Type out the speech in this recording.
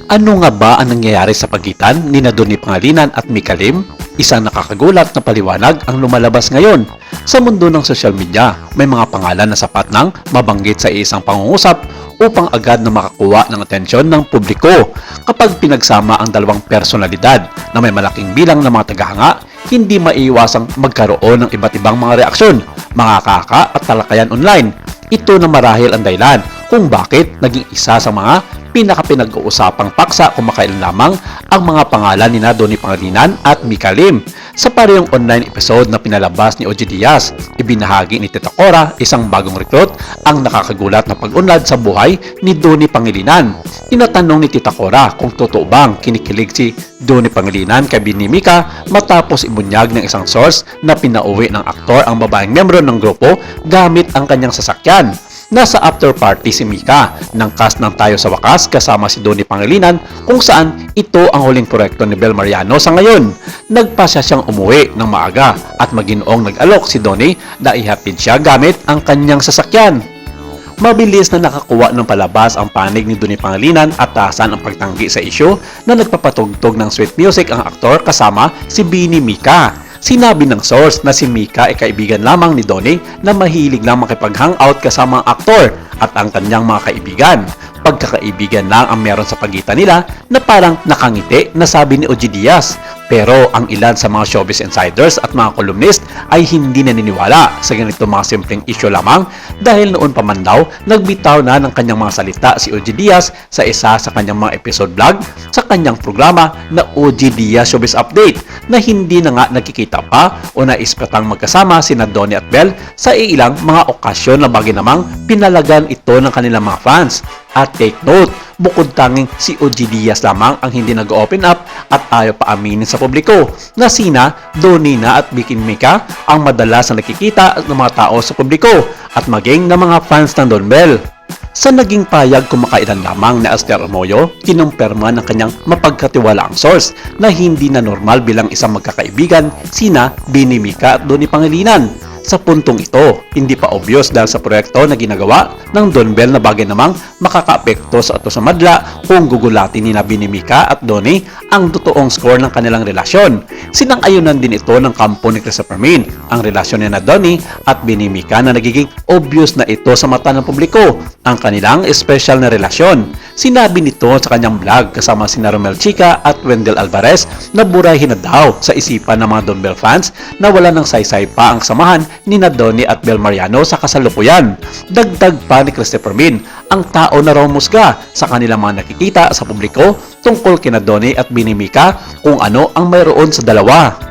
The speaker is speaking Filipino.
Ano nga ba ang nangyayari sa pagitan ni Donnie Pangilinan at Mika Lim? Isang nakakagulat na paliwanag ang lumalabas ngayon. Sa mundo ng social media, may mga pangalan na sapat nang mabanggit sa isang pangungusap upang agad na makakuha ng atensyon ng publiko. Kapag pinagsama ang dalawang personalidad na may malaking bilang ng mga tagahanga, hindi maiiwasang magkaroon ng iba't ibang mga reaksyon, mga kaka at talakayan online. Ito na marahil ang dahilan kung bakit naging isa sa mga pinaka-pinag-uusapang paksa kung makailan lamang ang mga pangalan ni Donnie Pangilinan at Mika Lim. Sa parehong online episode na pinalabas ni OG Diaz, ibinahagi ni Tita Cora, isang bagong recruit, ang nakakagulat na pag-unlad sa buhay ni Donnie Pangilinan. Tinatanong ni Tita Cora kung totoo bang kinikilig si Donnie Pangilinan kay Bini Mika matapos ibunyag ng isang source na pinauwi ng aktor ang babaeng miyembro ng grupo gamit ang kanyang sasakyan. Nasa after party si Mika ng cast ng Tayo sa Wakas kasama si Donnie Pangilinan kung saan ito ang huling proyekto ni Bel Mariano sa ngayon. Nagpasya siyang umuwi ng maaga at maginoong nag-alok si Donnie na ihatid siya gamit ang kanyang sasakyan. Mabilis na nakakuha ng palabas ang panig ni Donnie Pangilinan at taasan ang pagtanggi sa isyu na nagpapatugtog ng sweet music ang aktor kasama si Bini Mika. Sinabi ng source na si Mika ay kaibigan lamang ni Donnie na mahilig lang makipag-hangout kasama ang aktor at ang kanyang mga kaibigan. Pagkakaibigan lang ang meron sa pagitan nila na parang nakangiti na sabi ni OG Diaz. Pero ang ilan sa mga showbiz insiders at mga columnist ay hindi naniniwala sa ganito mga simpleng issue lamang dahil noon pa man daw nagbitaw na ng kanyang mga salita si OG Diaz sa isa sa kanyang mga episode vlog sa kanyang programa na OG Diaz Showbiz Update na hindi na nga nagkikita pa o naispatang magkasama sina Donnie at Bel sa ilang mga okasyon na bagay namang pinalagan ito ng kanilang mga fans. At take note, bukod tanging si OG Diaz lamang ang hindi nag-open up at ayaw pa aminin sa publiko na sina Donnie na at Bini Mika ang madalas na nakikita ng mga tao sa publiko at maging ng mga fans ng Don Bel. Sa naging payag kumakailan lamang na Esther Armoyo, kinumpirma ng kanyang mapagkatiwalaang source na hindi na normal bilang isang magkakaibigan sina Bini Mika at Donnie Pangilinan. Sa puntong ito, hindi pa obvious dahil sa proyekto na ginagawa ng Don Bel na bagay namang makakaapekto sa ato sa madla kung gugulatin ni Bini Mika at Donnie ang totoong score ng kanilang relasyon. Sinang-ayunan din ito ng kampo ni Christopher Min, ang relasyon ni Donnie at Bini Mika na nagiging obvious na ito sa mata ng publiko, ang kanilang special na relasyon. Sinabi nito sa kanyang vlog kasama sina Romel Chica at Wendell Alvarez na burahin na daw sa isipan ng mga Don Bel fans na wala ng saysay pa ang samahan ni Donnie at Bel Mariano sa kasalukuyan. Dagdag pa ni Christopher Min, ang tao na raw musga sa kanilang mga nakikita sa publiko tungkol kina Donnie at Bini Mika kung ano ang mayroon sa dalawa.